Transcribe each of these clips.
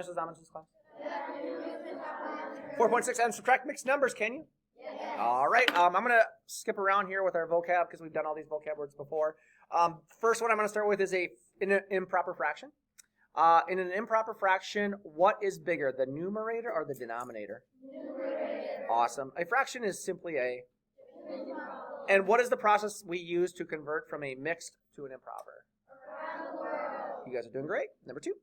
Mrs. Amundson's class? 4.6 and subtract mixed numbers, can you? All right, I'm going to skip around here with our vocab because we've done all these vocab words before. First one I'm going to start with is an improper fraction. In an improper fraction, what is bigger, the numerator or the denominator? Numerator. Awesome. A fraction is simply a... And what is the process we use to convert from a mixed to an improper? Around the world. You guys are doing great. Number two.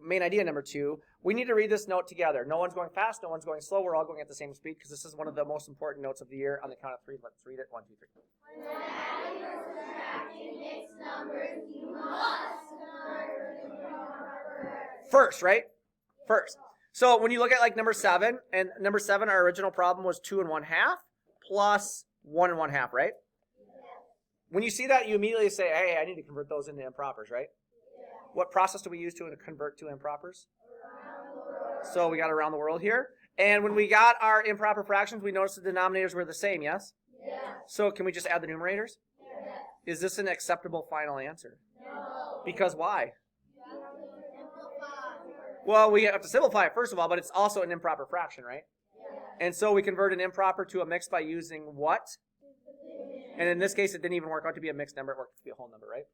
Main idea number two, we need to read this note together. No one's going fast, no one's going slow. We're all going at the same speed because this is one of the most important notes of the year. On the count of three, let's read it. 1, 2, 3. When adding or subtracting mixed numbers, you must convert to improper. First, right? First. So when you look at like number 7, and number 7, our original problem was 2 1/2 plus 1 1/2, right? When you see that, you immediately say, hey, I need to convert those into impropers, right? What process do we use to convert to impropers? So we got around the world here. And when we got our improper fractions, we noticed the denominators were the same, yes? Yes. So can we just add the numerators? Yes. Is this an acceptable final answer? No. Because why? You have to simplify. Well, we have to simplify it first of all, but it's also an improper fraction, right? Yes. And so we convert an improper to a mixed by using what? And in this case, it didn't even work out to be a mixed number. It worked out to be a whole number, right?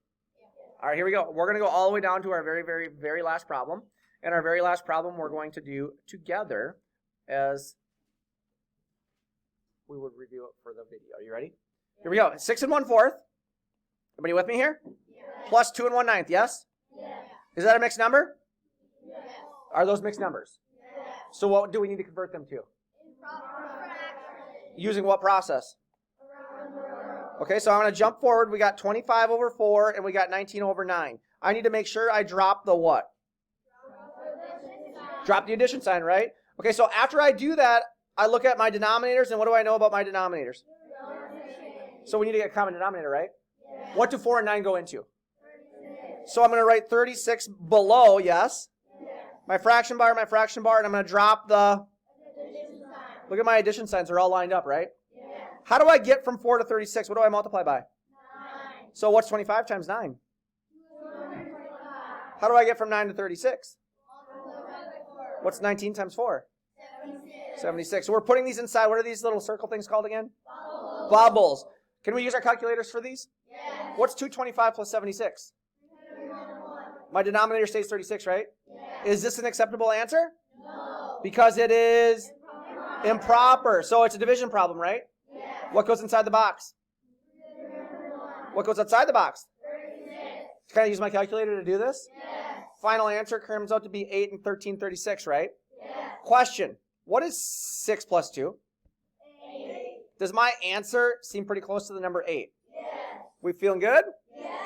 All right, here we go. We're going to go all the way down to our very, very, very last problem. And our very last problem we're going to do together as we would review it for the video. Are you ready? Here we go. 6 1/4. Everybody with me here? Yes. Plus 2 1/9, yes? Yes. Is that a mixed number? Yes. Are those mixed numbers? Yes. So what do we need to convert them to? Improper fraction. Using what process? Around the world. Okay, so I'm going to jump forward. We got 25 over 4, and we got 19 over 9. I need to make sure I drop the what? Drop the addition sign, right? Okay, so after I do that, I look at my denominators, and what do I know about my denominators? So we need to get a common denominator, right? Yes. What do 4 and 9go into? 36. So I'm going to write 36 below, yes? Yes. My fraction bar, and I'm going to drop the... Addition sign. Look at my addition signs. They're all lined up, right? Yes. How do I get from 4 to 36? What do I multiply by? 9. So what's 25 times 9? 225. How do I get from 9 to 36? Multiply by 4. What's 19 times 4? 76. 76. So we're putting these inside. What are these little circle things called again? Bubbles. Bubbles. Can we use our calculators for these? Yes. What's 225 plus 76? 301. My denominator stays 36, right? Yes. Is this an acceptable answer? No. Because it is Improper. improper. So it's a division problem, right? Yes. What goes inside the box? 301. What goes outside the box? 36. Can I use my calculator to do this? Yes. Final answer comes out to be 8 and 13, 36, right? Yes. Question. What is 6 plus 2? 8. Does my answer seem pretty close to the number 8? Yes. We feeling good? Yes.